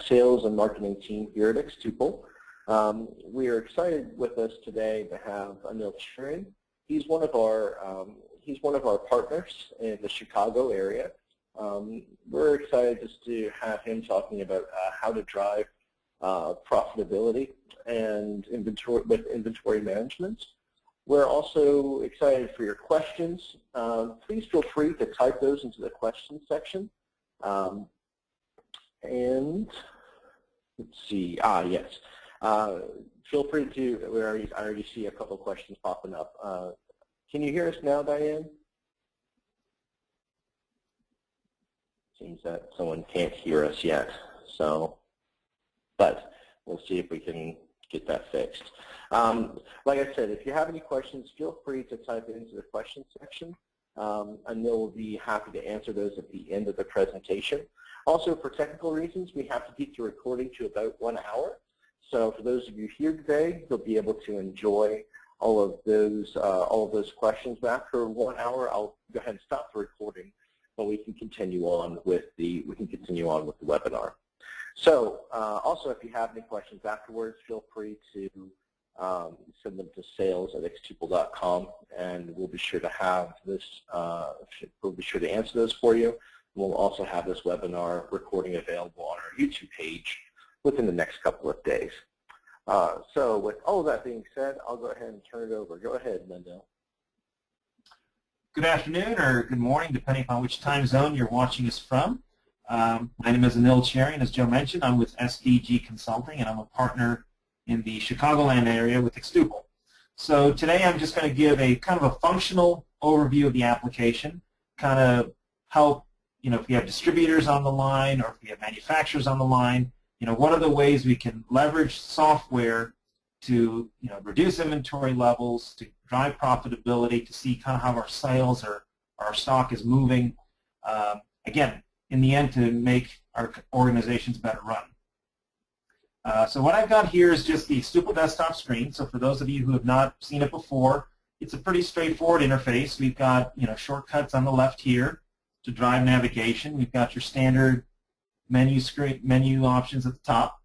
sales and marketing team here at xTuple. We are excited with us today to have Anil Charan. He's one of our partners in the Chicago area. We're excited just to have him talking about how to drive profitability and inventory management. We're also excited for your questions. Please feel free to type those into the questions section. And let's see. Yes. Feel free to. I already see a couple of questions popping up. Can you hear us now, Diane? Seems that someone can't hear us yet. But we'll see if we can get that fixed. Like I said, if you have any questions, feel free to type it into the questions section. And we'll be happy to answer those at the end of the presentation. Also, for technical reasons, we have to keep the recording to about 1 hour. So for those of you here today, you'll be able to enjoy all of those questions. But after 1 hour, I'll go ahead and stop the recording, but we can continue on with the webinar. So also, if you have any questions afterwards, feel free to send them to sales@xtuple.com, and we'll be sure to have this. We'll be sure to answer those for you. We'll also have this webinar recording available on our YouTube page within the next couple of days. So with all of that being said, I'll go ahead and turn it over. Go ahead, Mendel. Good afternoon or good morning, depending upon which time zone you're watching us from. My name is Anil Charan. As Joe mentioned, I'm with SDG Consulting, and I'm a partner in the Chicagoland area with xTuple. So today I'm just going to give a kind of a functional overview of the application, kind of help, if you have distributors on the line or if you have manufacturers on the line, what are the ways we can leverage software to, reduce inventory levels, to drive profitability, to see kind of how our sales or our stock is moving. Again, in the end, to make our organizations better run. So what I've got here is just the xTuple desktop screen. So for those of you who have not seen it before, it's a pretty straightforward interface. We've got shortcuts on the left here to drive navigation. We've got your standard menu options at the top.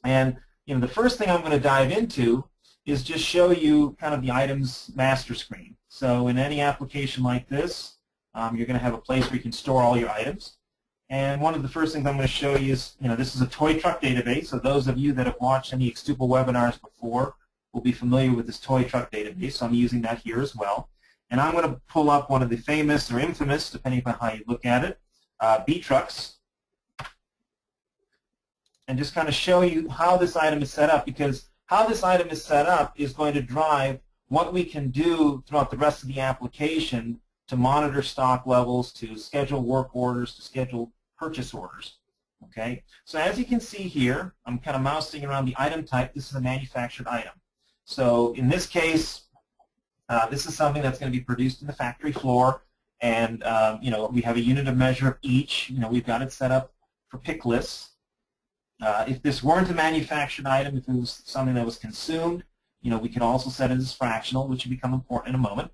And the first thing I'm going to dive into is just show you kind of the items master screen. So in any application like this, you're going to have a place where you can store all your items. And one of the first things I'm going to show you is, this is a toy truck database. So those of you that have watched any xTuple webinars before will be familiar with this toy truck database. So I'm using that here as well. And I'm going to pull up one of the famous or infamous, depending upon how you look at it, B trucks, and just kind of show you how this item is set up, because how this item is set up is going to drive what we can do throughout the rest of the application to monitor stock levels, to schedule work orders, to schedule purchase orders. Okay? So as you can see here, I'm kind of mousing around the item type. This is a manufactured item. So in this case, this is something that's going to be produced in the factory floor, and we have a unit of measure of each. We've got it set up for pick lists. If this weren't a manufactured item, if it was something that was consumed, we can also set it as fractional, which will become important in a moment.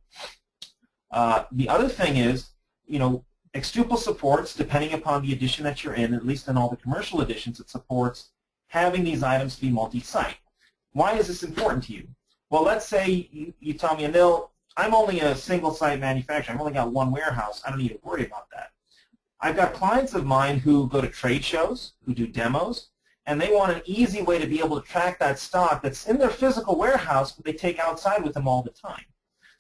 The other thing is, xTuple supports, depending upon the edition that you're in, at least in all the commercial editions, it supports having these items be multi-site. Why is this important to you? Well, let's say you tell me, Anil, I'm only a single-site manufacturer. I've only got one warehouse. I don't need to worry about that. I've got clients of mine who go to trade shows, who do demos, and they want an easy way to be able to track that stock that's in their physical warehouse, but they take outside with them all the time.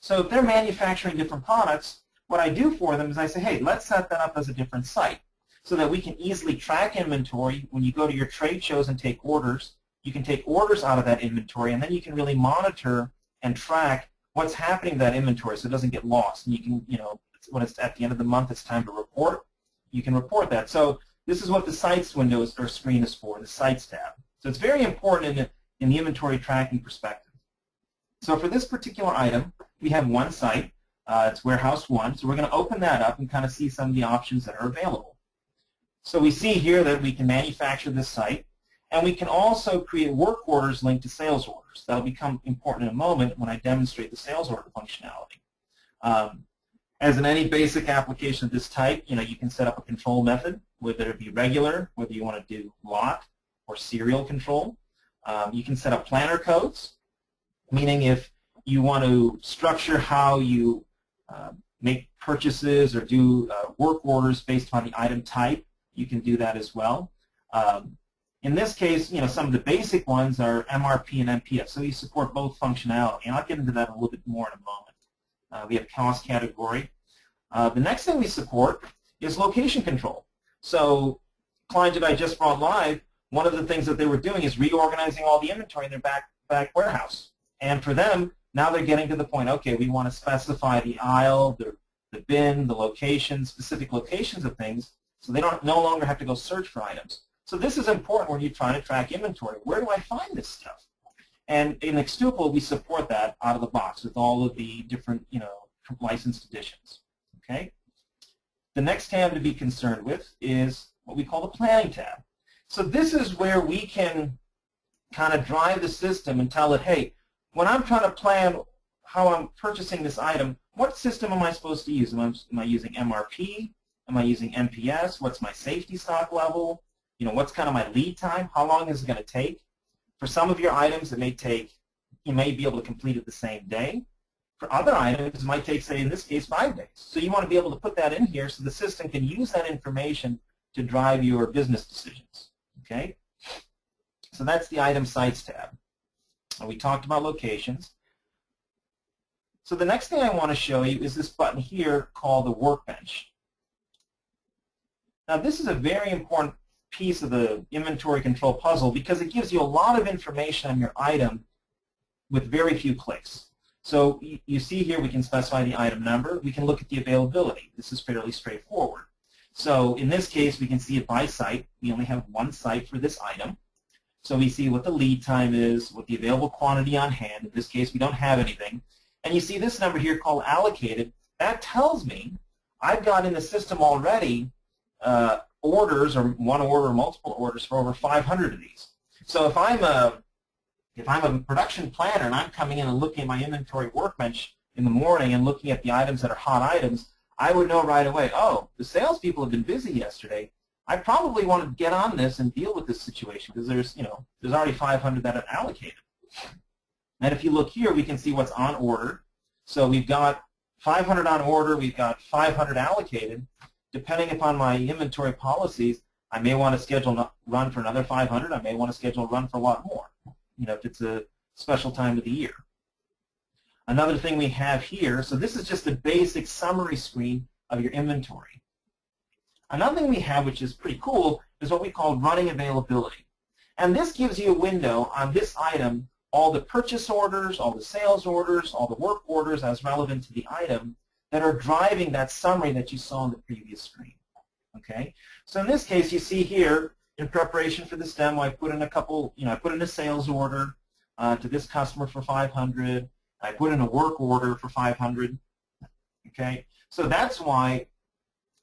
So if they're manufacturing different products, what I do for them is I say, hey, let's set that up as a different site so that we can easily track inventory. When you go to your trade shows and take orders, you can take orders out of that inventory, and then you can really monitor and track what's happening to that inventory so it doesn't get lost. And you can, when it's at the end of the month, it's time to report, you can report that. So this is what the Sites window or screen is for, the Sites tab. So it's very important in the inventory tracking perspective. So for this particular item, we have one site. It's Warehouse 1. So we're going to open that up and kind of see some of the options that are available. So we see here that we can manufacture this site, and we can also create work orders linked to sales orders. That'll become important in a moment when I demonstrate the sales order functionality. As in any basic application of this type, you can set up a control method, whether it be regular, whether you want to do lot or serial control. You can set up planner codes, meaning if you want to structure how you make purchases or do work orders based on the item type, you can do that as well. In this case, some of the basic ones are MRP and MPF, so you support both functionality, and I'll get into that a little bit more in a moment. We have cost category. The next thing we support is location control. So client that I just brought live, one of the things that they were doing is reorganizing all the inventory in their back warehouse. And for them, now they're getting to the point, okay, we want to specify the aisle, the bin, the location, specific locations of things, so they no longer have to go search for items. So this is important when you're trying to track inventory. Where do I find this stuff? And in xTuple, we support that out of the box with all of the different, licensed editions. Okay. The next tab to be concerned with is what we call the planning tab. So this is where we can kind of drive the system and tell it, hey, when I'm trying to plan how I'm purchasing this item, what system am I supposed to use? Am I using MRP? Am I using MPS? What's my safety stock level? What's kind of my lead time? How long is it going to take? For some of your items, you may be able to complete it the same day. For other items, it might take, say, in this case, 5 days. So you want to be able to put that in here so the system can use that information to drive your business decisions. Okay? So that's the Item Sites tab. And we talked about locations. So the next thing I want to show you is this button here called the Workbench. Now this is a very important piece of the inventory control puzzle because it gives you a lot of information on your item with very few clicks. So you see here we can specify the item number. We can look at the availability. This is fairly straightforward. So in this case, we can see it by site. We only have one site for this item. So we see what the lead time is, what the available quantity on hand. In this case, we don't have anything. And you see this number here called allocated. That tells me I've got in the system already orders, or one order or multiple orders for over 500 of these. So if I'm a production planner and I'm coming in and looking at my inventory workbench in the morning and looking at the items that are hot items, I would know right away, oh, the salespeople have been busy yesterday. I probably want to get on this and deal with this situation because there's already 500 that are allocated. And if you look here, we can see what's on order. So we've got 500 on order, we've got 500 allocated. Depending upon my inventory policies, I may want to schedule a run for another 500. I may want to schedule a run for a lot more, if it's a special time of the year. Another thing we have here, so this is just a basic summary screen of your inventory. Another thing we have, which is pretty cool, is what we call running availability. And this gives you a window on this item, all the purchase orders, all the sales orders, all the work orders as relevant to the item that are driving that summary that you saw on the previous screen. Okay? So in this case, you see here, in preparation for this demo, I put in a couple, I put in a sales order to this customer for 500. I put in a work order for 500. Okay? So that's why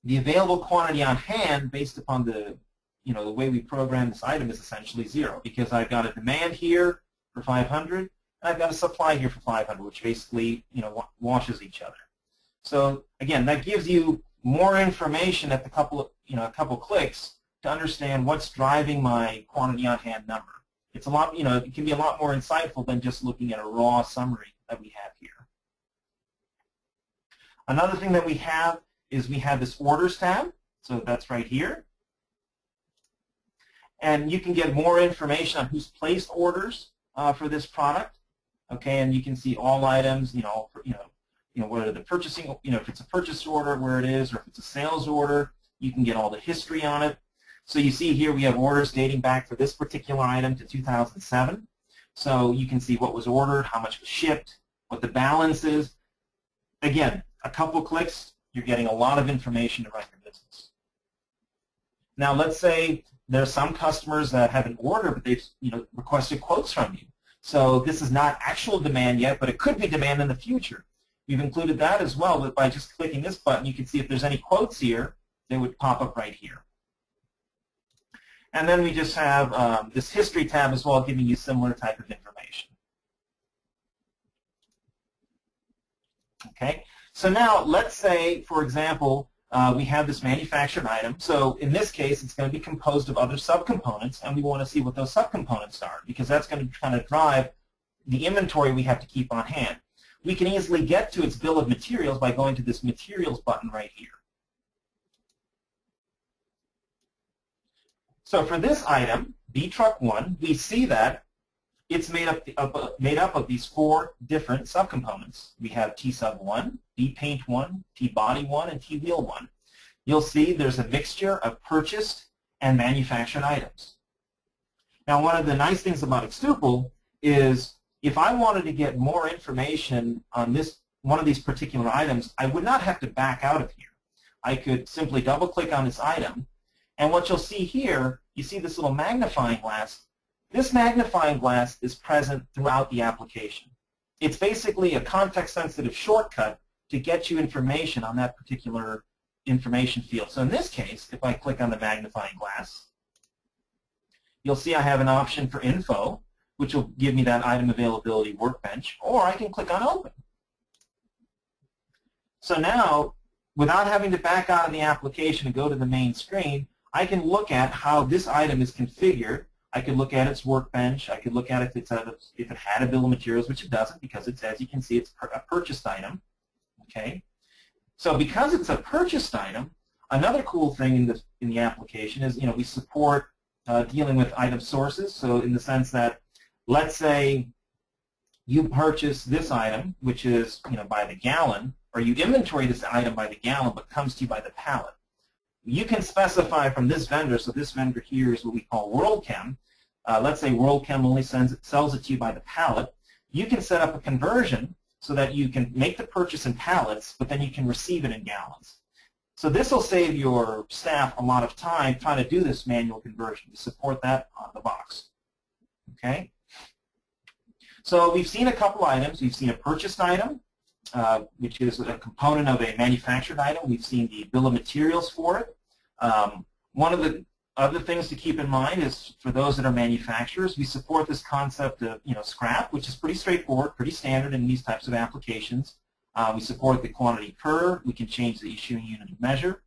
the available quantity on hand, based upon the, the way we program this item, is essentially 0, because I've got a demand here for 500, and I've got a supply here for 500, which basically, washes each other. So again, that gives you more information at the couple clicks to understand what's driving my quantity on hand number. It's a lot, it can be a lot more insightful than just looking at a raw summary that we have here. Another thing that we have is we have this orders tab. So that's right here. And you can get more information on who's placed orders for this product. Okay, and you can see all items, whether the purchasing, if it's a purchase order, where it is, or if it's a sales order, you can get all the history on it. So you see here we have orders dating back for this particular item to 2007. So you can see what was ordered, how much was shipped, what the balance is. Again, a couple clicks, you're getting a lot of information to run your business. Now let's say there's some customers that have an order, but they've requested quotes from you. So this is not actual demand yet, but it could be demand in the future. We've included that as well, but by just clicking this button, you can see if there's any quotes here, they would pop up right here. And then we just have this history tab as well, giving you similar type of information. Okay, So now let's say, for example, we have this manufactured item. So in this case, it's going to be composed of other subcomponents, and we want to see what those subcomponents are, because that's going to kind of drive the inventory we have to keep on hand. We can easily get to its bill of materials by going to this materials button right here. So for this item, B-Truck 1, we see that it's made up of these 4 different subcomponents. We have T-Sub-1, B-Paint-1, T-Body-1, and T-Wheel-1. You'll see there's a mixture of purchased and manufactured items. Now, one of the nice things about xTuple is if I wanted to get more information on one of these particular items, I would not have to back out of here. I could simply double-click on this item, and what you'll see here, you see this little magnifying glass. This magnifying glass is present throughout the application. It's basically a context-sensitive shortcut to get you information on that particular information field. So in this case, if I click on the magnifying glass, you'll see I have an option for info, which will give me that item availability workbench, or I can click on open. So now, without having to back out of the application and go to the main screen, I can look at how this item is configured. I could look at its workbench. I could look at if it had a bill of materials, which it doesn't, because it's, as you can see, it's a purchased item. Okay. So because it's a purchased item, another cool thing in the application is, we support dealing with item sources. So in the sense that, let's say you purchase this item, which is by the gallon, or you inventory this item by the gallon, but comes to you by the pallet. You can specify from this vendor, so this vendor here is what we call WorldChem. Let's say WorldChem only sells it to you by the pallet. You can set up a conversion so that you can make the purchase in pallets, but then you can receive it in gallons. So this will save your staff a lot of time trying to do this manual conversion. We support that on the box. Okay? So we've seen a couple items. We've seen a purchased item, which is a component of a manufactured item. We've seen the bill of materials for it. One of the other things to keep in mind is for those that are manufacturers, we support this concept of scrap, which is pretty straightforward, pretty standard in these types of applications. We support the quantity per. We can change the issuing unit of measure.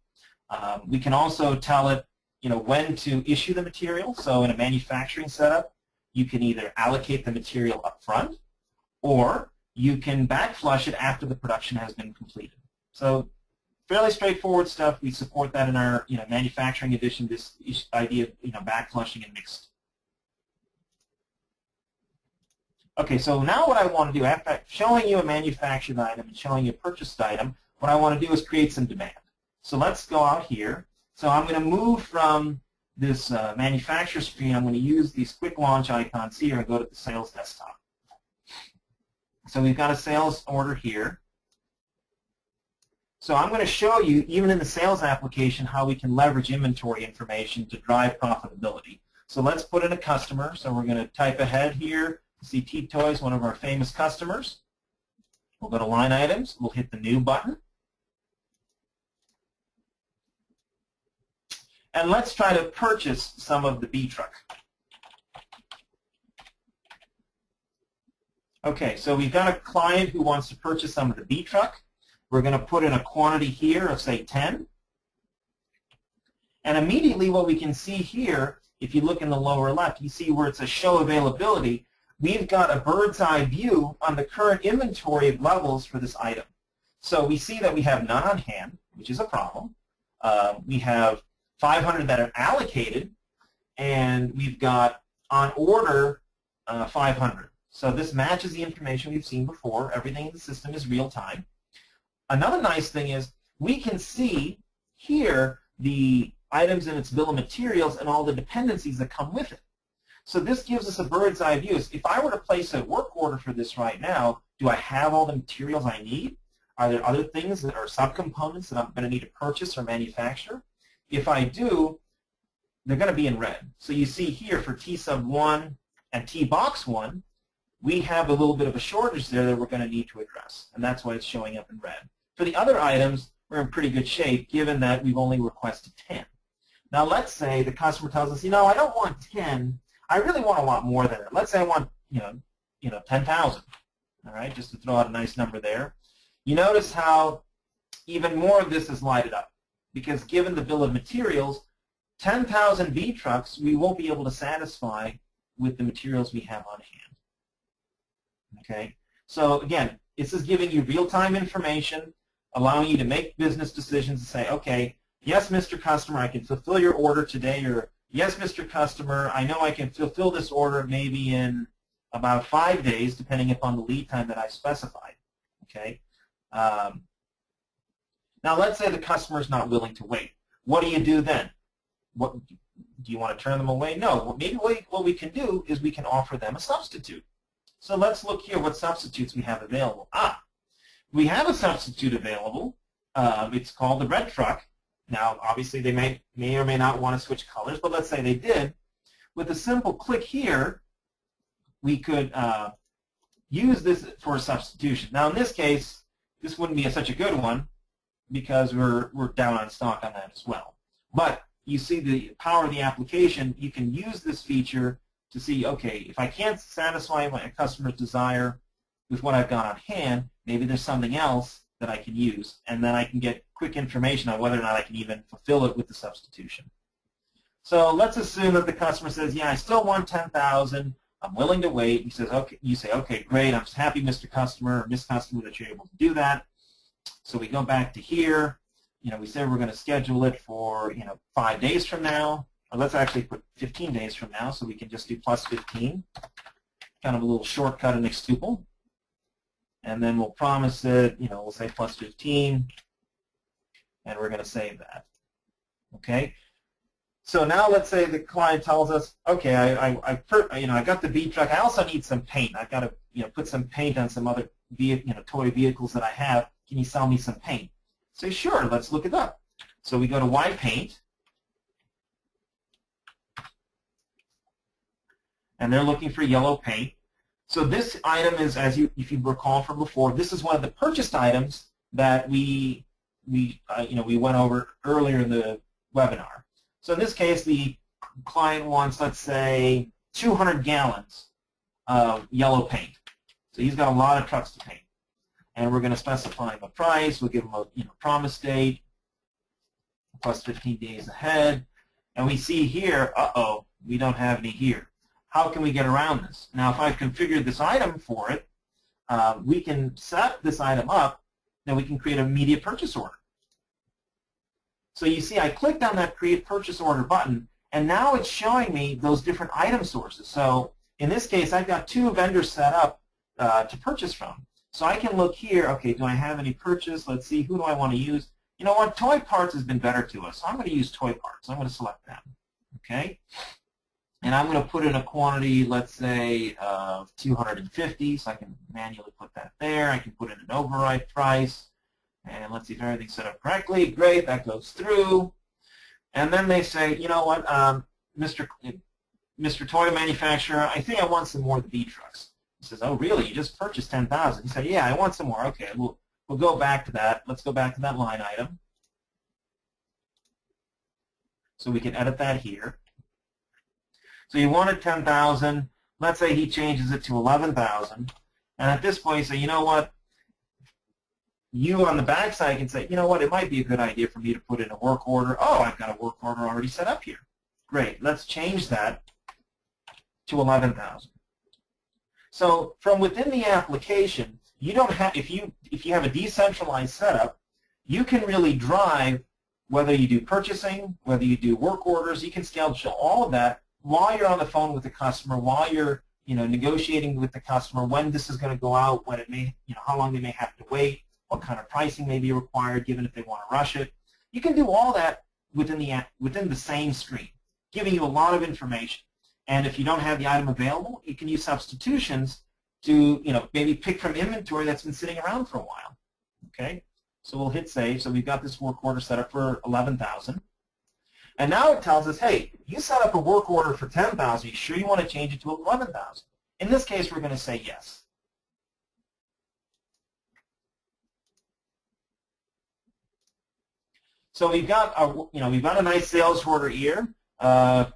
We can also tell it when to issue the material. So in a manufacturing setup, you can either allocate the material up front, or you can backflush it after the production has been completed. So fairly straightforward stuff. We support that in our manufacturing edition, this idea of backflushing and mixed. Okay, so now what I want to do, after showing you a manufactured item and showing you a purchased item, what I want to do is create some demand. So let's go out here. So I'm going to move from this manufacturer screen. I'm going to use these quick launch icons here and go to the sales desktop. So we've got a sales order here. So I'm going to show you, even in the sales application, how we can leverage inventory information to drive profitability. So let's put in a customer. So we're going to type ahead here. See T-Toys, one of our famous customers. We'll go to line items. We'll hit the new button. And let's try to purchase some of the B-Truck. Okay, so we've got a client who wants to purchase some of the B-Truck. We're going to put in a quantity here of, say, 10. And immediately what we can see here, if you look in the lower left, you see where it's a show availability. We've got a bird's eye view on the current inventory levels for this item. So we see that we have none on hand, which is a problem. We have 500 that are allocated, and we've got on order 500. So this matches the information we've seen before. Everything in the system is real time. Another nice thing is we can see here the items in its bill of materials and all the dependencies that come with it. So this gives us a bird's eye view. If I were to place a work order for this right now, do I have all the materials I need? Are there other things that are subcomponents that I'm going to need to purchase or manufacture? If I do, they're going to be in red. So you see here for T-Sub-1 and T-Box-1, we have a little bit of a shortage there that we're going to need to address, and that's why it's showing up in red. For the other items, we're in pretty good shape, given that we've only requested 10. Now let's say the customer tells us, I don't want 10. I really want a lot more than it. Let's say I want, 10,000. All right, just to throw out a nice number there. You notice how even more of this is lighted up, because given the bill of materials, 10,000 V trucks we won't be able to satisfy with the materials we have on hand. Okay, so again, this is giving you real-time information, allowing you to make business decisions and say, okay, yes, Mr. Customer, I can fulfill your order today, or yes, Mr. Customer, I know I can fulfill this order maybe in about 5 days, depending upon the lead time that I specified. Okay. Now, let's say the customer is not willing to wait. What do you do then? What, do you want to turn them away? No. Well, maybe what we can do is we can offer them a substitute. So let's look here what substitutes we have available. We have a substitute available. It's called the red truck. Now, obviously, they may or may not want to switch colors, but let's say they did. With a simple click here, we could use this for a substitution. Now, in this case, this wouldn't be such a good one because we're down on stock on that as well. But you see the power of the application. You can use this feature to see, okay, if I can't satisfy my customer's desire with what I've got on hand, maybe there's something else that I can use, and then I can get quick information on whether or not I can even fulfill it with the substitution. So let's assume that the customer says, yeah, I still want 10,000. I'm willing to wait. He says, okay. You say, okay, great. I'm happy, Mr. Customer or Miss Customer, that you're able to do that. So we go back to here. We said we're going to schedule it for 5 days from now. Or let's actually put 15 days from now, so we can just do plus 15. Kind of a little shortcut in xTuple. And then we'll promise it, we'll say plus 15, and we're going to save that. Okay. So now let's say the client tells us, okay, I got the V truck. I also need some paint. I've got to put some paint on some other toy vehicles that I have. Can you sell me some paint? Say, sure. Let's look it up. So we go to Y Paint, and they're looking for yellow paint. So this item is, if you recall from before, this is one of the purchased items that we went over earlier in the webinar. So in this case, the client wants, let's say, 200 gallons of yellow paint. So he's got a lot of trucks to paint, and we're going to specify him a price. We'll give him a promise date, plus 15 days ahead, and we see here, we don't have any here. How can we get around this? Now, if I've configured this item for it, we can set this item up, then we can create an immediate purchase order. So you see, I clicked on that Create Purchase Order button, and now it's showing me those different item sources. So in this case, I've got 2 vendors set up to purchase from. So I can look here, okay, do I have any purchase? Let's see, who do I want to use? You know what, toy parts has been better to us, so I'm going to use toy parts. I'm going to select that, okay? And I'm going to put in a quantity, let's say, of 250, so I can manually put that there. I can put in an override price, and let's see if everything's set up correctly. Great, that goes through. And then they say, you know what, Mr. Toy Manufacturer, I think I want some more of the V trucks. He says, oh, really? You just purchased 10,000. He said, yeah, I want some more. Okay, we'll go back to that. Let's go back to that line item. So we can edit that here. So you wanted 10,000. Let's say he changes it to 11,000. And at this point, you say, you know what? You on the back side can say, you know what? It might be a good idea for me to put in a work order. Oh, I've got a work order already set up here. Great. Let's change that to 11,000. So from within the application, you don't have, if you have a decentralized setup, you can really drive whether you do purchasing, whether you do work orders. You can schedule all of that while you're on the phone with the customer, while you're negotiating with the customer when this is going to go out, when it may, how long they may have to wait, what kind of pricing may be required, given if they want to rush it. You can do all that within the same screen, giving you a lot of information. And if you don't have the item available, you can use substitutions to maybe pick from inventory that's been sitting around for a while. Okay, so we'll hit save. So we've got this work order set up for 11,000. And now it tells us, hey, you set up a work order for 10,000. You sure you want to change it to 11,000? In this case, we're going to say yes. So we've got a nice sales order here.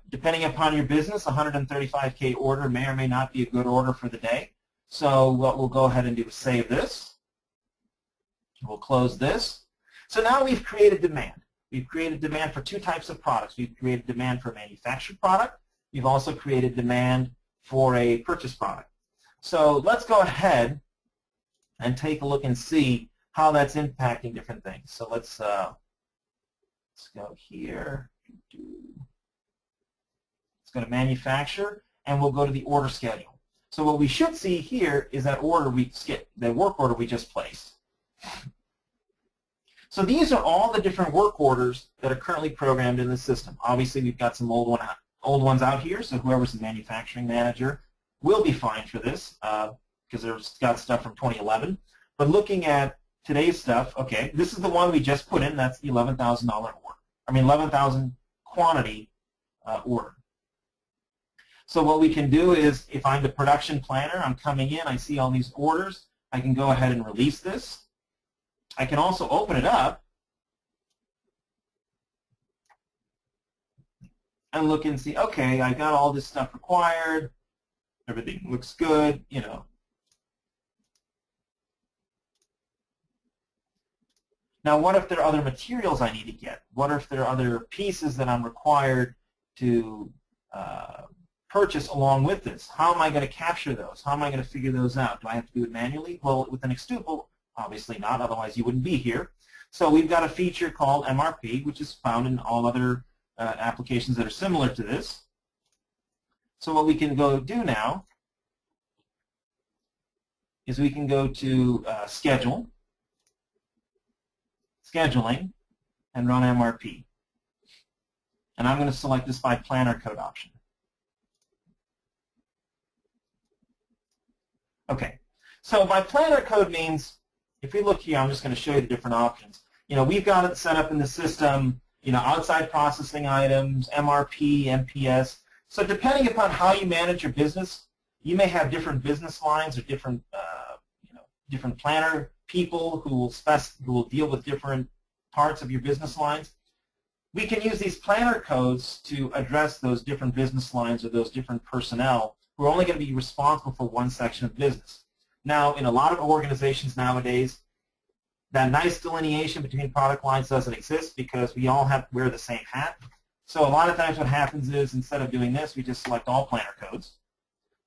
Depending upon your business, 135K order may or may not be a good order for the day. So what we'll go ahead and do is save this. We'll close this. So now we've created demand. We've created demand for two types of products. We've created demand for a manufactured product. We've also created demand for a purchase product. So let's go ahead and take a look and see how that's impacting different things. So let's go here. Let's go to manufacture, and we'll go to the order schedule. So what we should see here is that order we skipped, the work order we just placed. So these are all the different work orders that are currently programmed in the system. Obviously, we've got some old ones out here, so whoever's the manufacturing manager will be fine for this because they've got stuff from 2011. But looking at today's stuff, okay, this is the one we just put in. That's the $11,000 order. I mean, 11,000 quantity order. So what we can do is, if I'm the production planner, I'm coming in, I see all these orders, I can go ahead and release this. I can also open it up and look and see, okay, I got all this stuff required, everything looks good, you know. Now, what if there are other materials I need to get? What if there are other pieces that I'm required to purchase along with this? How am I going to capture those? How am I going to figure those out? Do I have to do it manually? Well, with an xTuple, obviously not, otherwise you wouldn't be here. So we've got a feature called MRP, which is found in all other applications that are similar to this. So what we can go do now is we can go to Schedule, Scheduling, and run MRP. And I'm going to select this by Planner Code option. Okay, so by Planner Code means, if we look here, I'm just going to show you the different options. You know, we've got it set up in the system, you know, outside processing items, MRP, MPS. So depending upon how you manage your business, you may have different business lines or different, different planner people who will deal with different parts of your business lines. We can use these planner codes to address those different business lines or those different personnel who are only going to be responsible for one section of business. Now, in a lot of organizations nowadays, that nice delineation between product lines doesn't exist because we all wear the same hat. So a lot of times what happens is, instead of doing this, we just select all planner codes.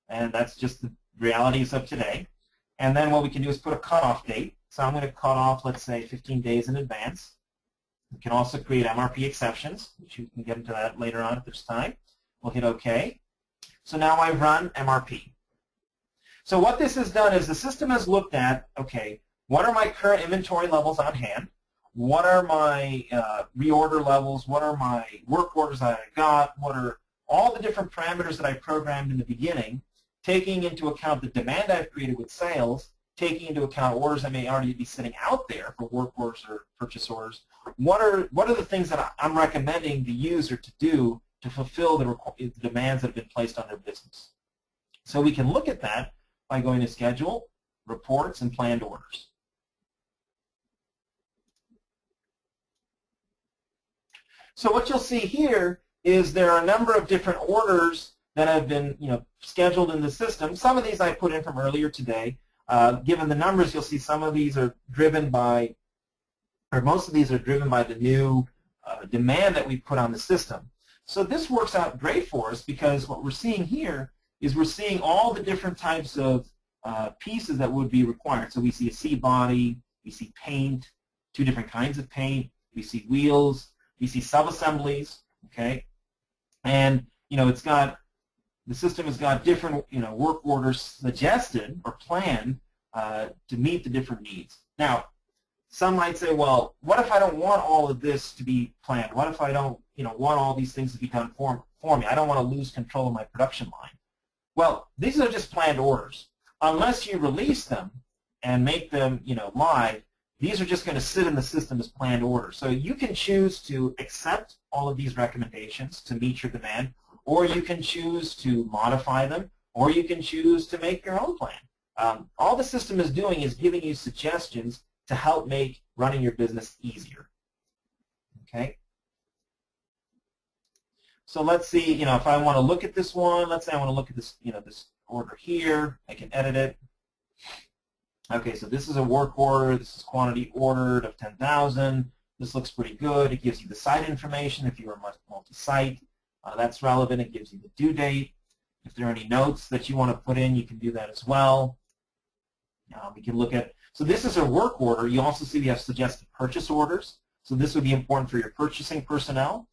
And that's just the realities of today. And then what we can do is put a cutoff date. So I'm going to cut off, let's say, 15 days in advance. We can also create MRP exceptions, which you can get into that later on if there's time. We'll hit OK. So now I've run MRP. So what this has done is the system has looked at, okay, what are my current inventory levels on hand? What are my reorder levels? What are my work orders that I got? What are all the different parameters that I programmed in the beginning, taking into account the demand I've created with sales, taking into account orders that may already be sitting out there for work orders or purchase orders. What are the things that I'm recommending the user to do to fulfill the demands that have been placed on their business? So we can look at that by going to Schedule, Reports, and Planned Orders. So what you'll see here is there are a number of different orders that have been, scheduled in the system. Some of these I put in from earlier today. Given the numbers, you'll see some of these are driven by, or most of these are driven by the new demand that we put on the system. So this works out great for us because what we're seeing here is we're seeing all the different types of pieces that would be required. So we see a seat body, we see paint, two different kinds of paint, we see wheels, we see sub-assemblies, okay? And, the system has got different, work orders suggested or planned to meet the different needs. Now, some might say, well, what if I don't want all of this to be planned? What if I don't, want all these things to be done for me? I don't want to lose control of my production line. Well, these are just planned orders. Unless you release them and make them, live, these are just going to sit in the system as planned orders. So you can choose to accept all of these recommendations to meet your demand, or you can choose to modify them, or you can choose to make your own plan. All the system is doing is giving you suggestions to help make running your business easier. Okay? So let's see, if I want to look at this one, let's say I want to look at this, this order here, I can edit it. Okay, so this is a work order. This is quantity ordered of 10,000. This looks pretty good. It gives you the site information if you are multi-site. That's relevant. It gives you the due date. If there are any notes that you want to put in, you can do that as well. We can look at, so this is a work order. You also see we have suggested purchase orders. So this would be important for your purchasing personnel.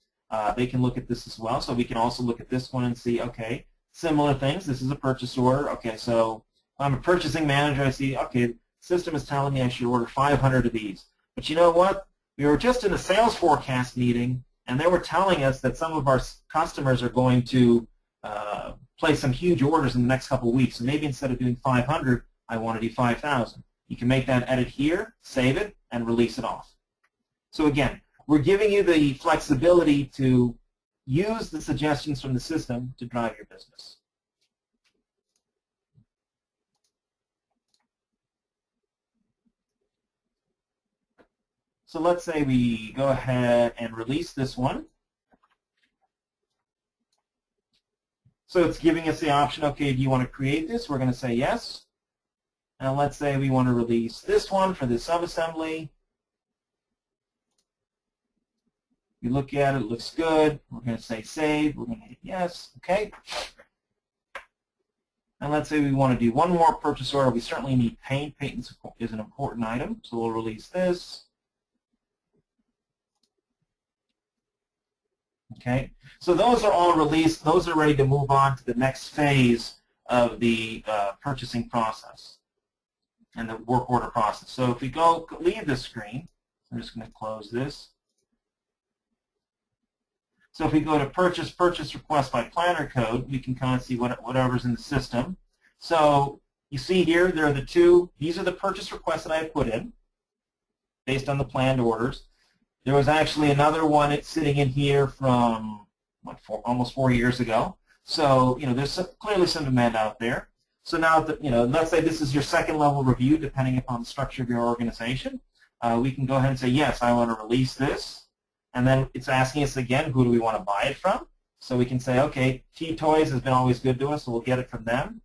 They can look at this as well. So we can also look at this one and see, okay, similar things. This is a purchase order. Okay, so I'm a purchasing manager. I see, okay, the system is telling me I should order 500 of these. But you know what? We were just in a sales forecast meeting, and they were telling us that some of our customers are going to place some huge orders in the next couple of weeks. So maybe instead of doing 500, I want to do 5,000. You can make that edit here, save it, and release it off. So again, we're giving you the flexibility to use the suggestions from the system to drive your business. So let's say we go ahead and release this one. So it's giving us the option, okay, do you want to create this? We're going to say yes. And let's say we want to release this one for this subassembly. We look at it, it looks good. We're going to say save. We're going to hit yes. Okay. And let's say we want to do one more purchase order. We certainly need paint. Paint is an important item, so we'll release this. Okay. So those are all released. Those are ready to move on to the next phase of the purchasing process and the work order process. So if we go leave this screen, I'm just going to close this. So if we go to purchase request by planner code, we can kind of see whatever's in the system. So you see here, there are the two. These are the purchase requests that I put in based on the planned orders. There was actually another one it's sitting in here from almost 4 years ago. So there's clearly some demand out there. So now let's say this is your second level review, depending upon the structure of your organization. We can go ahead and say yes, I want to release this. And then it's asking us again, who do we want to buy it from? So we can say, okay, T-Toys has been always good to us, so we'll get it from them.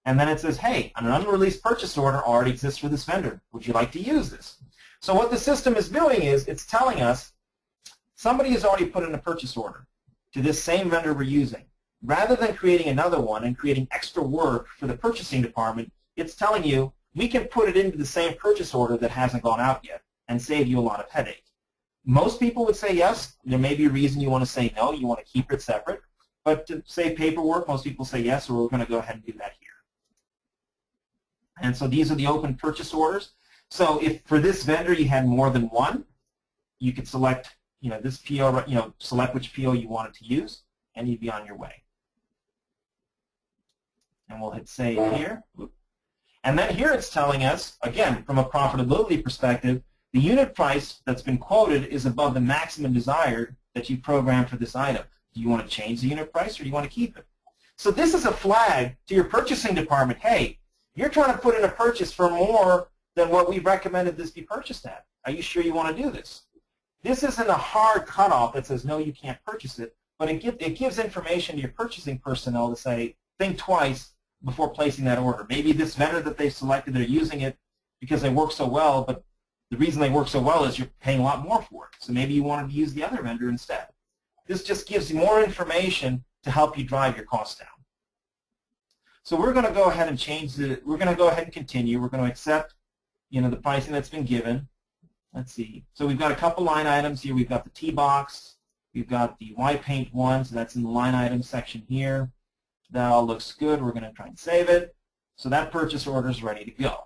And then it says, hey, an unreleased purchase order already exists for this vendor. Would you like to use this? So what the system is doing is it's telling us somebody has already put in a purchase order to this same vendor we're using. Rather than creating another one and creating extra work for the purchasing department, it's telling you we can put it into the same purchase order that hasn't gone out yet and save you a lot of headache. Most people would say yes. There may be a reason you want to say no. You want to keep it separate. But to save paperwork, most people say yes, so we're going to go ahead and do that here. And so these are the open purchase orders. So if for this vendor you had more than one, you could select this PO, select which PO you wanted to use, and you'd be on your way. And we'll hit save here. And then here it's telling us, again, from a profitability perspective, the unit price that's been quoted is above the maximum desired that you programmed for this item. Do you want to change the unit price or do you want to keep it? So this is a flag to your purchasing department. Hey, you're trying to put in a purchase for more than what we recommended this be purchased at. Are you sure you want to do this? This isn't a hard cutoff that says, no, you can't purchase it, but it gives information to your purchasing personnel to say, think twice before placing that order. Maybe this vendor that they've selected, they're using it because they work so well, but the reason they work so well is you're paying a lot more for it. So maybe you wanted to use the other vendor instead. This just gives you more information to help you drive your costs down. So we're going to go ahead and we're going to go ahead and continue. We're going to accept, the pricing that's been given. Let's see. So we've got a couple line items here. We've got the T-box. We've got the Y-paint one, so that's in the line item section here. That all looks good. We're going to try and save it. So that purchase order is ready to go.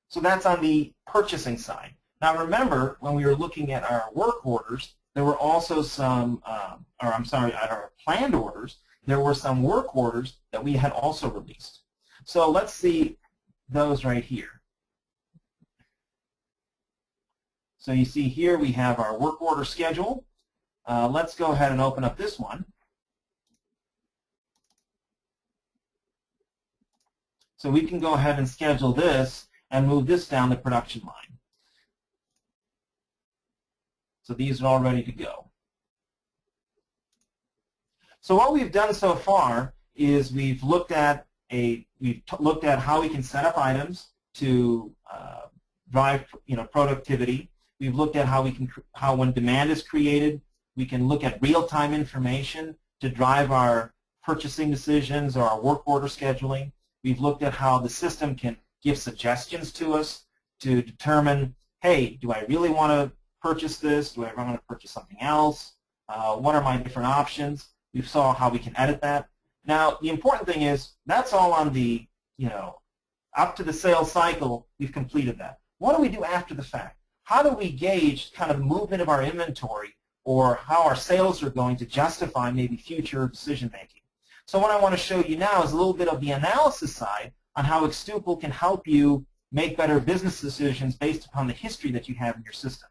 So that's on the purchasing side. Now remember, when we were looking at our work orders, there were also some, at our planned orders, there were some work orders that we had also released. So let's see those right here. So you see here we have our work order schedule. Let's go ahead and open up this one. So we can go ahead and schedule this and move this down the production line. So these are all ready to go. So what we've done so far is we've looked at how we can set up items to drive productivity. We've looked at how when demand is created, we can look at real-time information to drive our purchasing decisions or our work order scheduling. We've looked at how the system can give suggestions to us to determine, hey, do I really want to purchase this? Do I want to purchase something else? What are my different options? We saw how we can edit that. Now, the important thing is that's all on the, up to the sales cycle, we've completed that. What do we do after the fact? How do we gauge kind of the movement of our inventory or how our sales are going to justify maybe future decision making? So what I want to show you now is a little bit of the analysis side on how xTuple can help you make better business decisions based upon the history that you have in your system.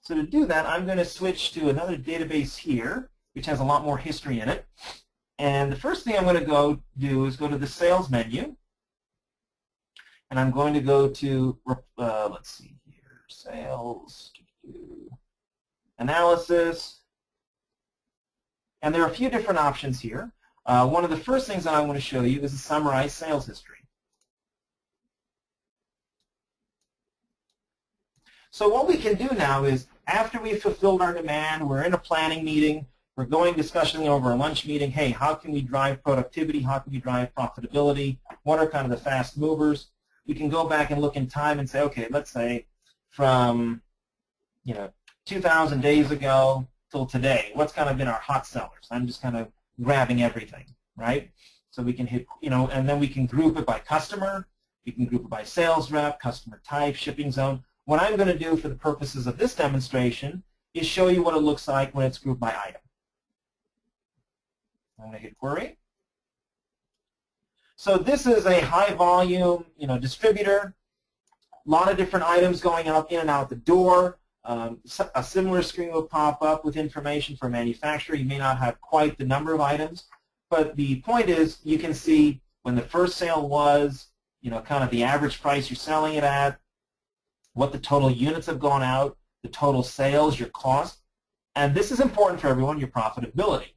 So to do that, I'm going to switch to another database here, which has a lot more history in it. And the first thing I'm going to go do is go to the sales menu. And I'm going to go to, let's see here, sales, analysis. And there are a few different options here. One of the first things that I want to show you is a summarized sales history. So what we can do now is, after we've fulfilled our demand, we're in a planning meeting, we're going discussing over a lunch meeting, hey, how can we drive productivity, how can we drive profitability, what are kind of the fast movers? We can go back and look in time and say, okay, let's say from 2,000 days ago till today, what's kind of been our hot sellers? I'm just kind of grabbing everything, right? So we can hit, and then we can group it by customer, we can group it by sales rep, customer type, shipping zone. What I'm going to do for the purposes of this demonstration is show you what it looks like when it's grouped by item. I'm going to hit query. So this is a high volume, distributor. A lot of different items going out in and out the door. A similar screen will pop up with information for manufacturer. You may not have quite the number of items, but the point is you can see when the first sale was, kind of the average price you're selling it at, what the total units have gone out, the total sales, your cost, and this is important for everyone, your profitability.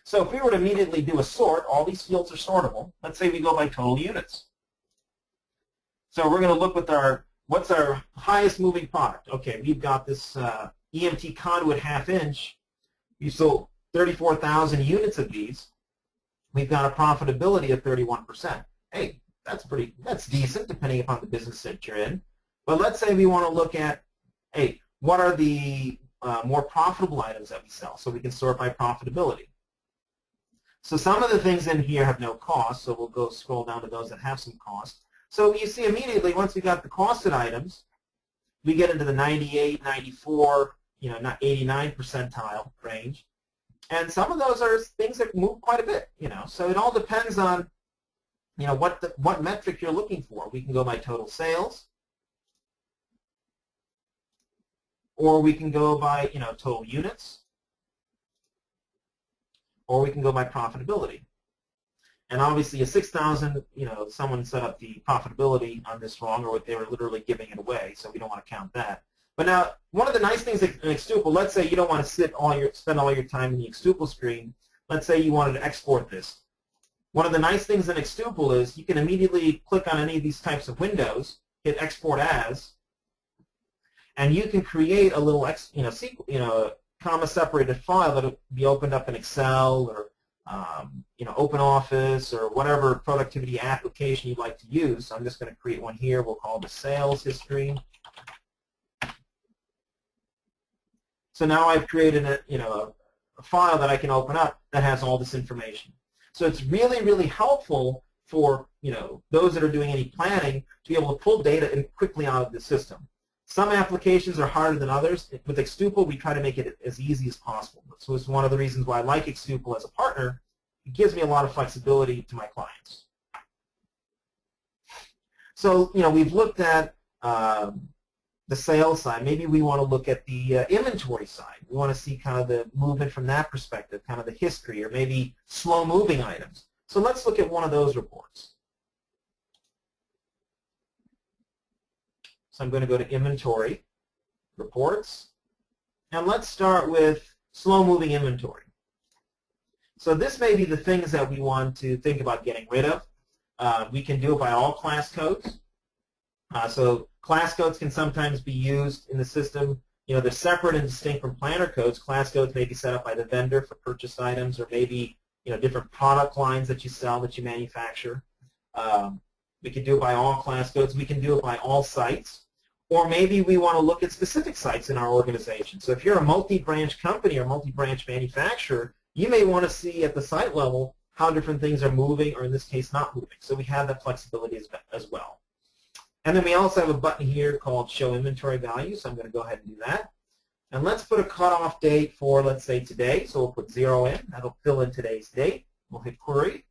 So if we were to immediately do a sort, all these fields are sortable. Let's say we go by total units. So we're going to look with what's our highest moving product? Okay, we've got this EMT Conduit 1/2 inch. We sold 34,000 units of these. We've got a profitability of 31%. Hey, that's decent depending upon the business that you're in. But let's say we want to look at, hey, what are the more profitable items that we sell? So we can sort by profitability. So some of the things in here have no cost, so we'll go scroll down to those that have some cost. So you see immediately, once we got the costed items, we get into the 98, 94, not 89 percentile range. And some of those are things that move quite a bit, So it all depends on, what metric you're looking for. We can go by total sales. Or we can go by, total units, or we can go by profitability. And obviously, a 6,000, someone set up the profitability on this wrong, or they were literally giving it away, so we don't want to count that. But now, one of the nice things in xTuple, let's say you don't want to spend all your time in the xTuple screen. Let's say you wanted to export this. One of the nice things in xTuple is you can immediately click on any of these types of windows, hit Export As, and you can create a little, comma-separated file that will be opened up in Excel or, OpenOffice or whatever productivity application you'd like to use. So I'm just going to create one here. We'll call it the sales history. So now I've created a file that I can open up that has all this information. So it's really, really helpful for those that are doing any planning to be able to pull data quickly out of the system. Some applications are harder than others. With xTuple, we try to make it as easy as possible. So it's one of the reasons why I like xTuple as a partner. It gives me a lot of flexibility to my clients. So, we've looked at the sales side. Maybe we want to look at the inventory side. We want to see kind of the movement from that perspective, kind of the history, or maybe slow-moving items. So let's look at one of those reports. So I'm going to go to Inventory, Reports, And let's start with slow-moving inventory. So this may be the things that we want to think about getting rid of. We can do it by all class codes. So class codes can sometimes be used in the system. You know, they're separate and distinct from planner codes. Class codes may be set up by the vendor for purchase items, or maybe, you know, different product lines that you sell, that you manufacture. We can do it by all class codes. We can do it by all sites. Or maybe we want to look at specific sites in our organization. So if you're a multi-branch company or multi-branch manufacturer, you may want to see at the site level how different things are moving, or in this case, not moving. So we have that flexibility as well. And then we also have a button here called Show Inventory Value, so I'm going to go ahead and do that. And let's put a cutoff date for, let's say, today. So we'll put 0 in. That'll fill in today's date. We'll hit Query.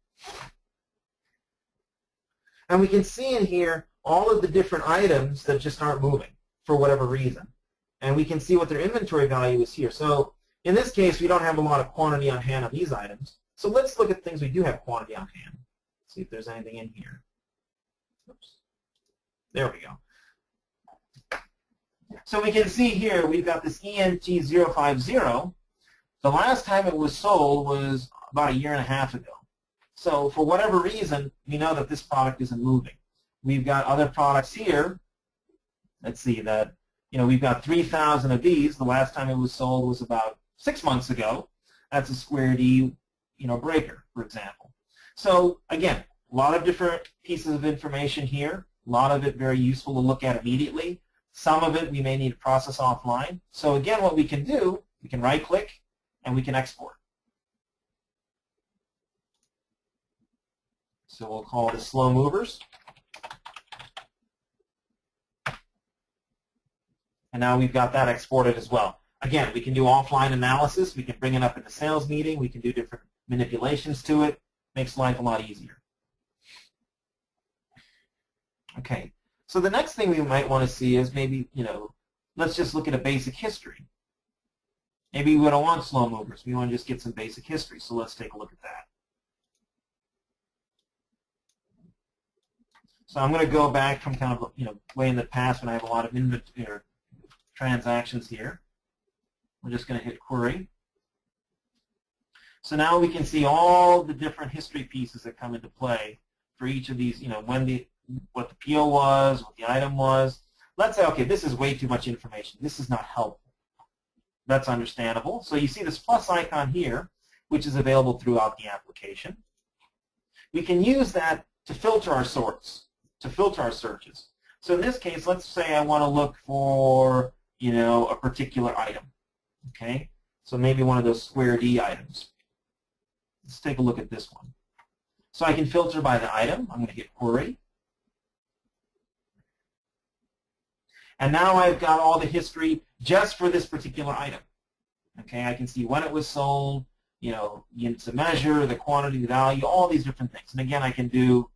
And we can see in here all of the different items that just aren't moving for whatever reason. And we can see what their inventory value is here. So in this case, we don't have a lot of quantity on hand on these items. So let's look at things we do have quantity on hand. See if there's anything in here. Oops. There we go. So we can see here we've got this ENT050. The last time it was sold was about 1.5 years ago. So for whatever reason, we know that this product isn't moving. We've got other products here. Let's see that, you know, we've got 3,000 of these. The last time it was sold was about 6 months ago. That's a square D, you know, breaker, for example. So again, a lot of different pieces of information here. A lot of it very useful to look at immediately. Some of it we may need to process offline. So again, what we can do, we can right-click and we can export. So we'll call this slow movers. And now we've got that exported as well. Again, we can do offline analysis. We can bring it up in the sales meeting. We can do different manipulations to it. Makes life a lot easier. Okay, so the next thing we might want to see is maybe, you know, let's just look at a basic history. Maybe we don't want slow movers. We want to just get some basic history. So let's take a look at that. So I'm going to go back from kind of, you know, way in the past when I have a lot of inventory transactions here. We're just going to hit Query. So now we can see all the different history pieces that come into play for each of these, you know, what the PO was, what the item was. Let's say, okay, this is way too much information. This is not helpful. That's understandable. So you see this plus icon here, which is available throughout the application. We can use that to filter our sorts, to filter our searches. So in this case, let's say I want to look for, you know, a particular item. Okay, so maybe one of those square D items. Let's take a look at this one. So I can filter by the item. I'm going to hit Query. And now I've got all the history just for this particular item. Okay, I can see when it was sold, you know, units of measure, the quantity, the value, all these different things. And again, I can do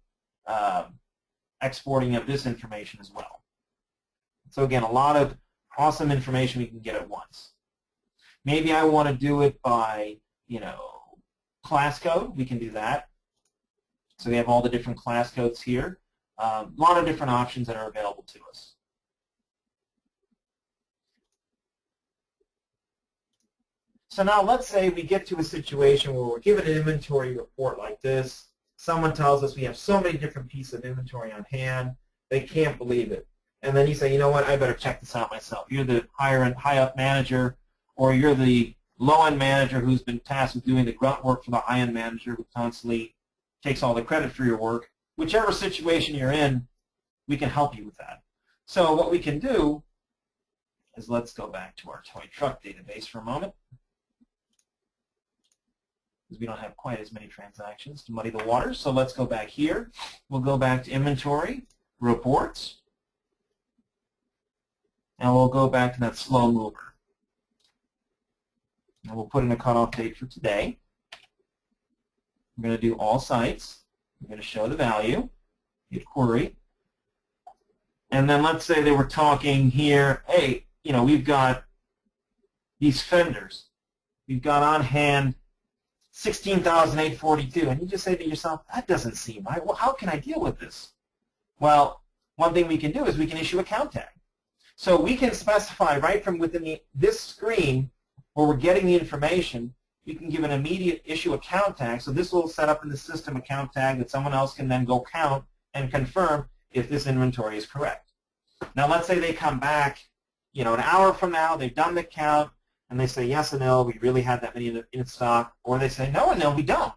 exporting of this information as well. So again, a lot of awesome information we can get at once. Maybe I want to do it by, you know, class code. We can do that. So we have all the different class codes here. A lot of different options that are available to us. So now let's say we get to a situation where we're given an inventory report like this. Someone tells us we have so many different pieces of inventory on hand, they can't believe it. And then you say, you know what, I better check this out myself. You're the high-up manager, or you're the low-end manager who's been tasked with doing the grunt work for the high-end manager who constantly takes all the credit for your work. Whichever situation you're in, we can help you with that. So what we can do is let's go back to our toy truck database for a moment, because we don't have quite as many transactions to muddy the waters. So let's go back here. We'll go back to Inventory, Reports, and we'll go back to that slow mover. And we'll put in a cutoff date for today. We're going to do all sites. We're going to show the value, hit Query. And then let's say they were talking here, hey, you know, we've got these fenders. We've got on hand 16,842, and you just say to yourself, that doesn't seem right. Well, how can I deal with this? Well, one thing we can do is we can issue a count tag. So we can specify right from within this screen where we're getting the information, we can give an immediate issue account tag. So this will set up in the system account tag that someone else can then go count and confirm if this inventory is correct. Now let's say they come back, an hour from now, they've done the count, and they say, yes, Anil, we really had that many in stock. Or they say, no, Anil, we don't.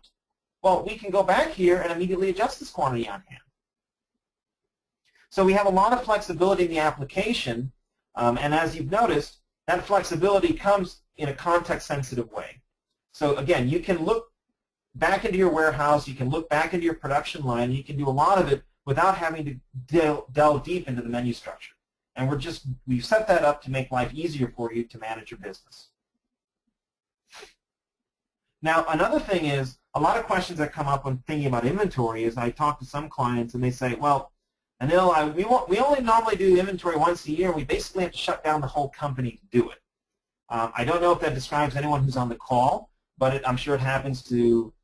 Well, we can go back here and immediately adjust this quantity on hand. So we have a lot of flexibility in the application, and as you've noticed, that flexibility comes in a context-sensitive way. So again, you can look back into your warehouse, you can look back into your production line, and you can do a lot of it without having to delve deep into the menu structure. And we've set that up to make life easier for you to manage your business. Now, another thing is, a lot of questions that come up when thinking about inventory is I talk to some clients and they say, well, Anil, we only normally do inventory once a year, and we basically have to shut down the whole company to do it. I don't know if that describes anyone who's on the call, but I'm sure it happens to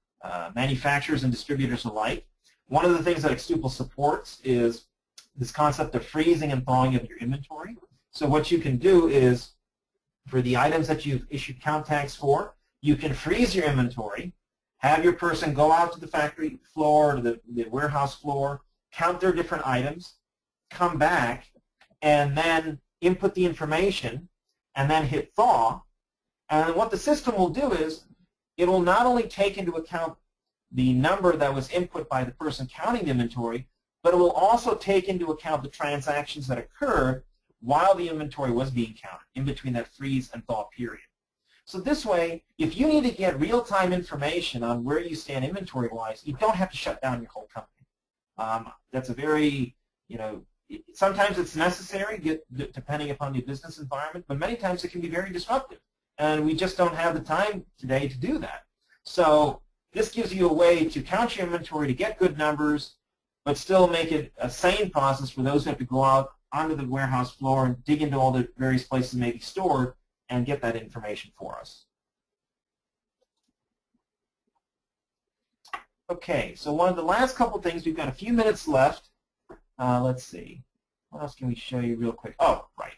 manufacturers and distributors alike. One of the things that xTuple supports is this concept of freezing and thawing of your inventory. So what you can do is, for the items that you've issued count tags for, you can freeze your inventory, have your person go out to the factory floor, to the warehouse floor, count their different items, come back, and then input the information, and then hit thaw. And what the system will do is it will not only take into account the number that was input by the person counting the inventory, but it will also take into account the transactions that occurred while the inventory was being counted, in between that freeze and thaw period. So this way, if you need to get real-time information on where you stand inventory-wise, you don't have to shut down your whole company. That's a very, sometimes it's necessary, depending upon the business environment, but many times it can be very disruptive. And we just don't have the time today to do that. So this gives you a way to count your inventory, to get good numbers, but still make it a sane process for those who have to go out onto the warehouse floor and dig into all the various places it may be stored and get that information for us. Okay, so one of the last couple things, we've got a few minutes left. Let's see. What else can we show you real quick? Oh, right.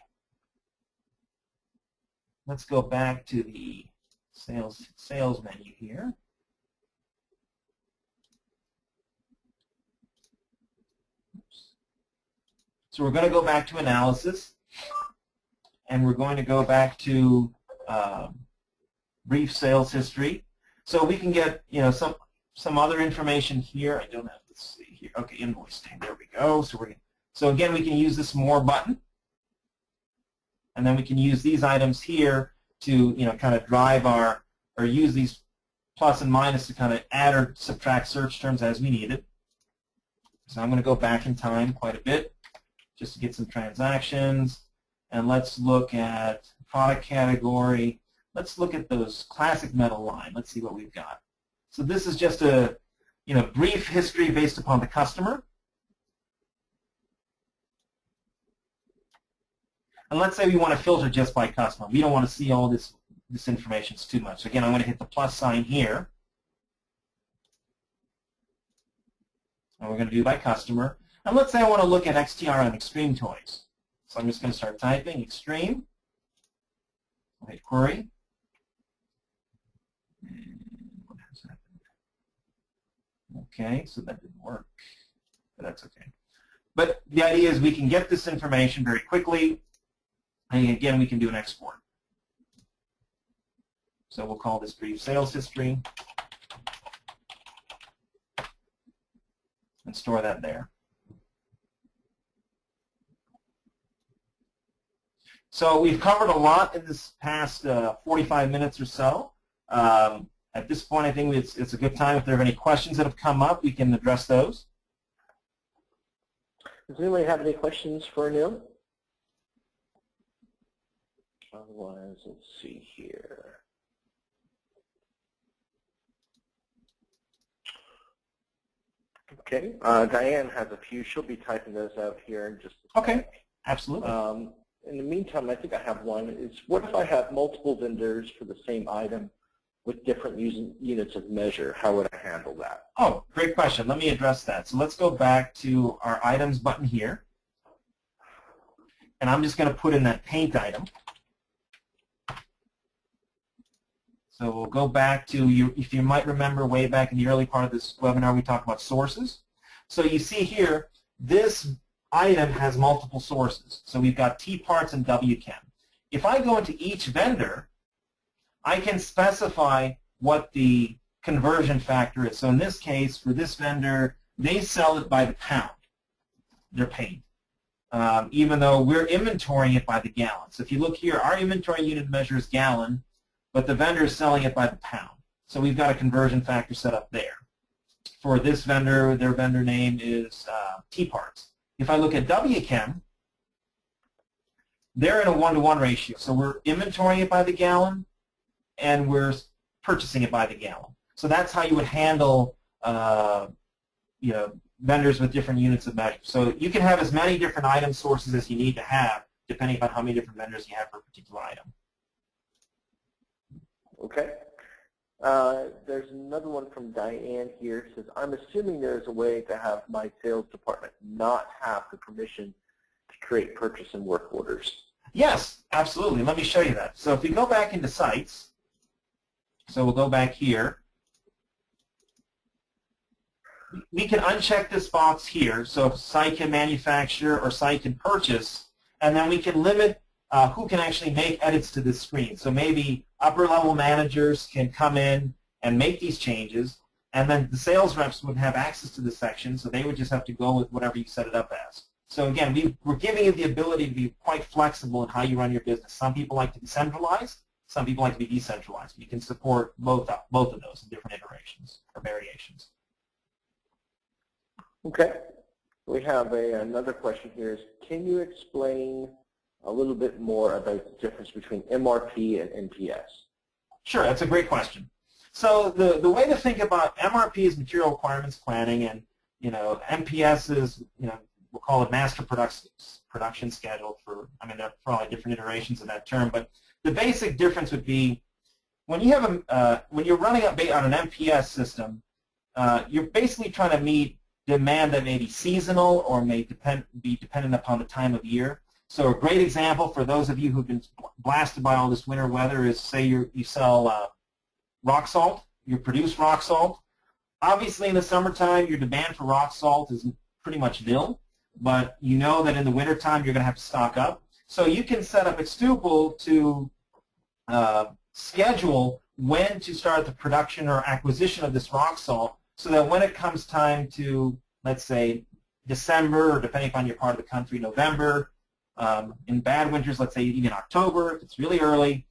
Let's go back to the sales menu here. So we're going to go back to analysis, and we're going to go back to brief sales history. So we can get some other information here. I don't have, let's see here. Okay, invoicing. There we go. So again, we can use this more button, and then we can use these items here to kind of drive or use these plus and minus to kind of add or subtract search terms as we need it. So I'm going to go back in time quite a bit just to get some transactions, and let's look at product category. Let's look at those classic metal line. Let's see what we've got. So this is just a brief history based upon the customer. And let's say we want to filter just by customer. We don't want to see all this information. It's too much. So again, I'm going to hit the plus sign here. And we're going to do by customer. And let's say I want to look at XTR on Extreme Toys. So I'm just going to start typing Extreme. I'll hit query. And what has happened? Okay, so that didn't work. But that's okay. But the idea is we can get this information very quickly. And again, we can do an export. So we'll call this brief sales history and store that there. So we've covered a lot in this past 45 minutes or so. At this point, I think it's a good time. If there are any questions that have come up, we can address those. Does anybody have any questions for Anil? Otherwise, let's see here. Okay. Diane has a few. She'll be typing those out here in just a second. Okay. Absolutely. In the meantime, I think I have one. Is what if I have multiple vendors for the same item with different units of measure? How would I handle that? Oh, great question. Let me address that. So let's go back to our items button here. and I'm just going to put in that paint item. So we'll go back to, if you might remember way back in the early part of this webinar, we talked about sources. So you see here, this item has multiple sources. So we've got T parts and WChem. If I go into each vendor, I can specify what the conversion factor is. So in this case, for this vendor, they sell it by the pound, their paint, even though we're inventorying it by the gallon. So if you look here, our inventory unit measures gallon, but the vendor is selling it by the pound. So we've got a conversion factor set up there. For this vendor, their vendor name is T-Parts. If I look at WChem, they're in a 1-to-1 ratio. So we're inventorying it by the gallon, and we're purchasing it by the gallon. So that's how you would handle vendors with different units of measure. So you can have as many different item sources as you need to have, depending on how many different vendors you have for a particular item. Okay. There's another one from Diane here. It says, I'm assuming there's a way to have my sales department not have the permission to create purchase and work orders. Yes, absolutely. Let me show you that. So if we go back into sites, so we'll go back here. We can uncheck this box here. So if site can manufacture or site can purchase, and then we can limit who can actually make edits to this screen. So maybe upper-level managers can come in and make these changes, and then the sales reps would have access to this section, so they would just have to go with whatever you set it up as. So again, we're giving you the ability to be quite flexible in how you run your business. Some people like to be centralized. Some people like to be decentralized. You can support both of those in different iterations or variations. Okay. We have another question here. Is, can you explain a little bit more about the difference between MRP and MPS? Sure, that's a great question. So the way to think about MRP is material requirements planning, and MPS is we'll call it master production schedule for. I mean, there are probably different iterations of that term, but the basic difference would be when you have when you're running on an MPS system, you're basically trying to meet demand that may be seasonal or may be dependent upon the time of year. So a great example for those of you who've been blasted by all this winter weather is, say you sell rock salt, you produce rock salt. Obviously in the summertime your demand for rock salt is pretty much nil, but you know that in the wintertime you're going to have to stock up. So you can set up xTuple to schedule when to start the production or acquisition of this rock salt, so that when it comes time to, let's say, December, or depending upon your part of the country, November, in bad winters, let's say even October, if it's really early,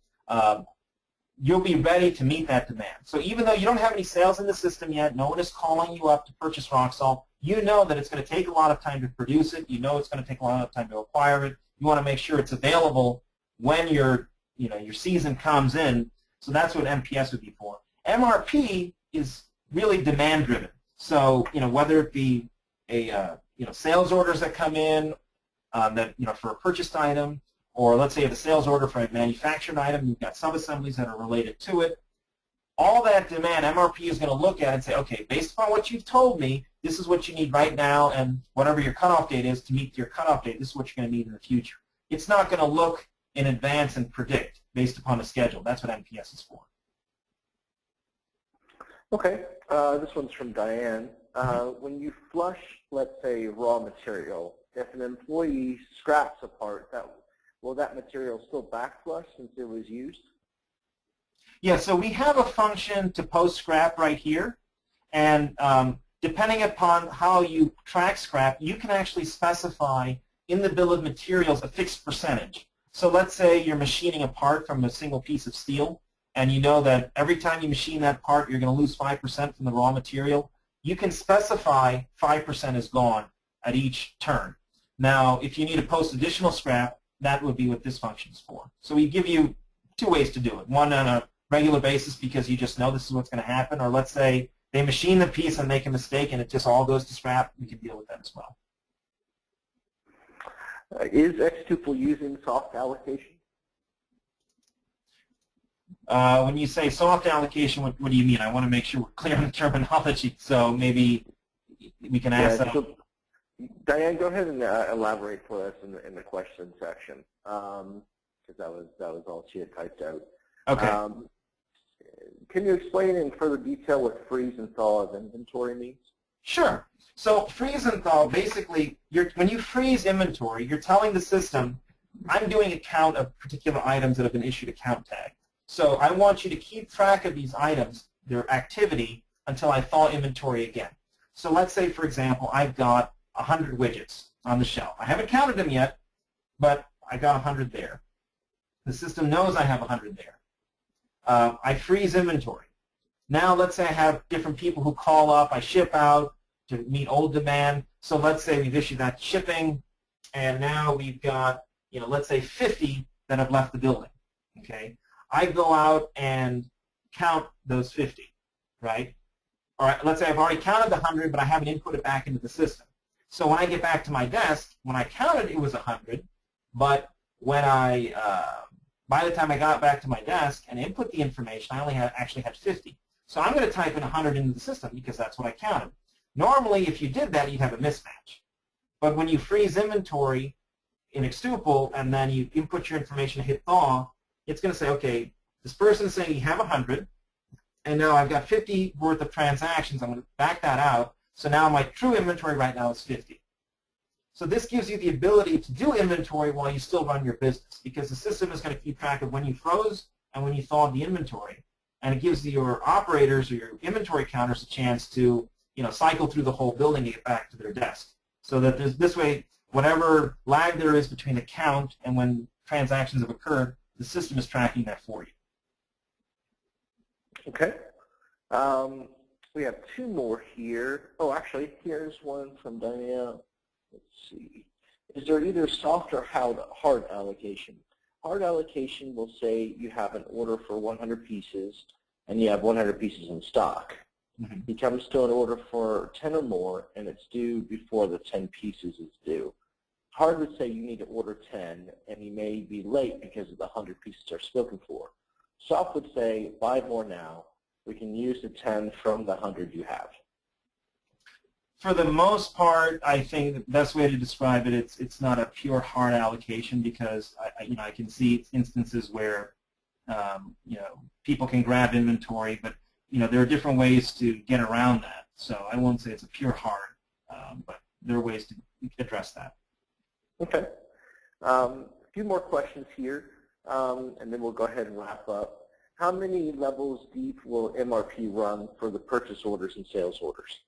you'll be ready to meet that demand. So even though you don't have any sales in the system yet, no one is calling you up to purchase rock salt, you know that it's going to take a lot of time to produce it, you know it's going to take a lot of time to acquire it, you want to make sure it's available when your season comes in, so that's what MPS would be for. MRP is really demand driven. So whether it be a sales orders that come in that for a purchased item, or let's say you have a sales order for a manufactured item, you've got sub-assemblies that are related to it. All that demand, MRP is going to look at and say, okay, based upon what you've told me, this is what you need right now, and whatever your cutoff date is, to meet your cutoff date, this is what you're going to need in the future. It's not going to look in advance and predict based upon a schedule. That's what MPS is for. Okay, this one's from Diane. When you flush, let's say, raw material, if an employee scraps a part, will that material still backflush since it was used? Yeah, so we have a function to post scrap right here, and depending upon how you track scrap, you can actually specify in the bill of materials a fixed percentage. So let's say you're machining a part from a single piece of steel, and you know that every time you machine that part, you're going to lose 5% from the raw material. You can specify 5% is gone at each turn. Now, if you need to post additional scrap, that would be what this function is for. So we give you two ways to do it. One on a regular basis because you just know this is what's going to happen, or let's say they machine the piece and make a mistake and it just all goes to scrap, we can deal with that as well. Is xTuple using soft allocation? When you say soft allocation, what do you mean? I want to make sure we're clear on the terminology, so maybe we can ask that. Diane, go ahead and elaborate for us in the question section, because that was all she had typed out. Okay. Can you explain in further detail what freeze and thaw of inventory means? Sure. So freeze and thaw, basically, when you freeze inventory, you're telling the system, I'm doing a count of particular items that have been issued a count tag. So I want you to keep track of these items, their activity, until I thaw inventory again. So let's say, for example, I've got 100 widgets on the shelf. I haven't counted them yet, but I got 100 there. The system knows I have 100 there. I freeze inventory. Now let's say I have different people who call up, I ship out to meet old demand. So let's say we've issued that shipping, and now we've got, let's say 50 that have left the building. Okay, I go out and count those 50, right? All right, let's say I've already counted the 100, but I haven't input it back into the system. So when I get back to my desk, when I counted it was 100, but when by the time I got back to my desk and input the information, I only actually had 50. So I'm going to type in 100 into the system because that's what I counted. Normally, if you did that, you'd have a mismatch. But when you freeze inventory in xTuple and then you input your information, hit thaw, it's going to say, okay, this person is saying you have 100, and now I've got 50 worth of transactions. I'm going to back that out. So now my true inventory right now is 50. So this gives you the ability to do inventory while you still run your business, because the system is going to keep track of when you froze and when you thawed the inventory. And it gives your operators or your inventory counters a chance to cycle through the whole building and get back to their desk. So that this way, whatever lag there is between the count and when transactions have occurred, the system is tracking that for you. Okay. We have two more here. Oh, actually, here's one from Diane. Let's see. Is there either soft or hard allocation? Hard allocation will say you have an order for 100 pieces and you have 100 pieces in stock. Mm-hmm. It comes to an order for 10 or more and it's due before the 10 pieces is due. Hard would say you need to order 10 and you may be late because of the 100 pieces are spoken for. Soft would say buy more now. We can use the 10 from the 100 you have. For the most part, I think the best way to describe it, it's not a pure hard allocation, because I can see instances where people can grab inventory, but there are different ways to get around that. So I won't say it's a pure hard, but there are ways to address that. Okay. A few more questions here, and then we'll go ahead and wrap up. How many levels deep will MRP run for the purchase orders and sales orders?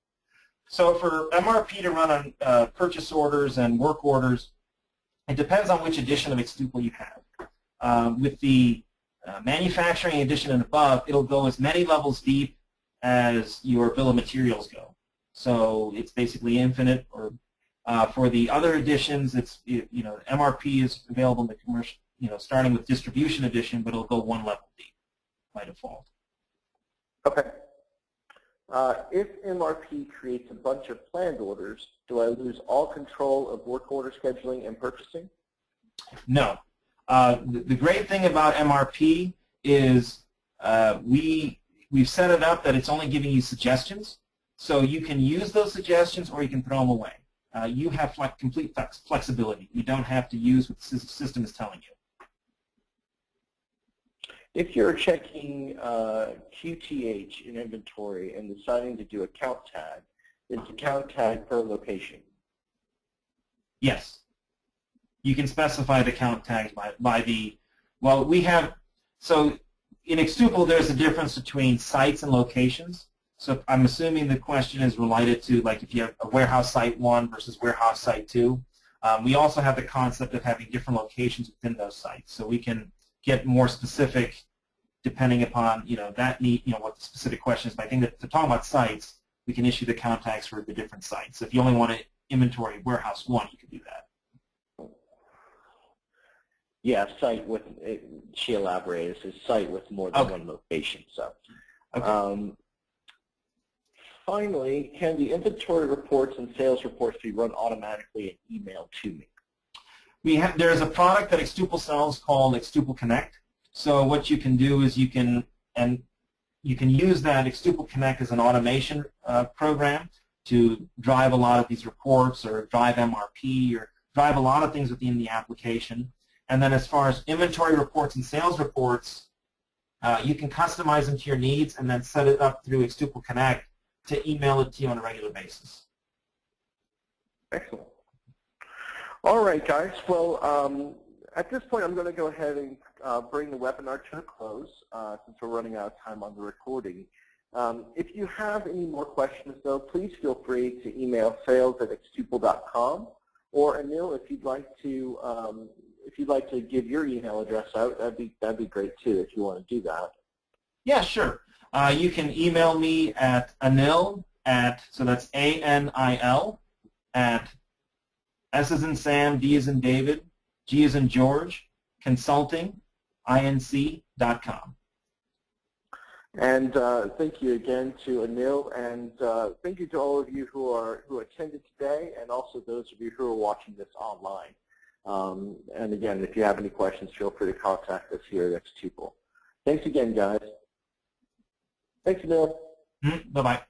So for MRP to run on purchase orders and work orders, it depends on which edition of xTuple you have. With the manufacturing edition and above, it'll go as many levels deep as your bill of materials go. So it's basically infinite. Or for the other editions, it's MRP is available in the commercial, starting with distribution edition, but it'll go one level deep by default. Okay. If MRP creates a bunch of planned orders, do I lose all control of work order scheduling and purchasing? No. The great thing about MRP is we've set it up that it's only giving you suggestions, so you can use those suggestions or you can throw them away. You have complete flexibility. You don't have to use what the system is telling you. If you're checking QTH in inventory and deciding to do a count tag, is the count tag per location? Yes. You can specify the count tags by the, well, we have, so in xTuple there's a difference between sites and locations. So I'm assuming the question is related to, like, if you have a warehouse site 1 versus warehouse site 2. We also have the concept of having different locations within those sites. So we can get more specific depending upon that need, what the specific question is. But I think that to talk about sites, we can issue the count tags for the different sites. So if you only want to inventory warehouse 1, you can do that. Yeah, site with, she elaborated, it's a site with more than one location. So, okay. Finally, can the inventory reports and sales reports be run automatically and emailed to me? There's a product that xTuple sells called xTuple Connect. So what you can do is you can use that xTuple Connect as an automation program. to drive a lot of these reports or drive MRP or drive a lot of things within the application. And then as far as inventory reports and sales reports, you can customize them to your needs and then set it up through xTuple Connect to email it to you on a regular basis. Excellent. All right, guys. Well, at this point, I'm going to go ahead and bring the webinar to a close since we're running out of time on the recording. If you have any more questions, though, please feel free to email sales@xtuple.com, or Anil, if you'd like to give your email address out, that'd be great too. If you want to do that. Yeah, sure. You can email me at Anil so that's ANIL at S as in Sam, D as in David, G as in George, consulting, inc.com. And thank you again to Anil, and thank you to all of you who attended today, and also those of you who are watching this online. And again, if you have any questions, feel free to contact us here at xTuple. Thanks again, guys. Thanks, Anil. Bye-bye.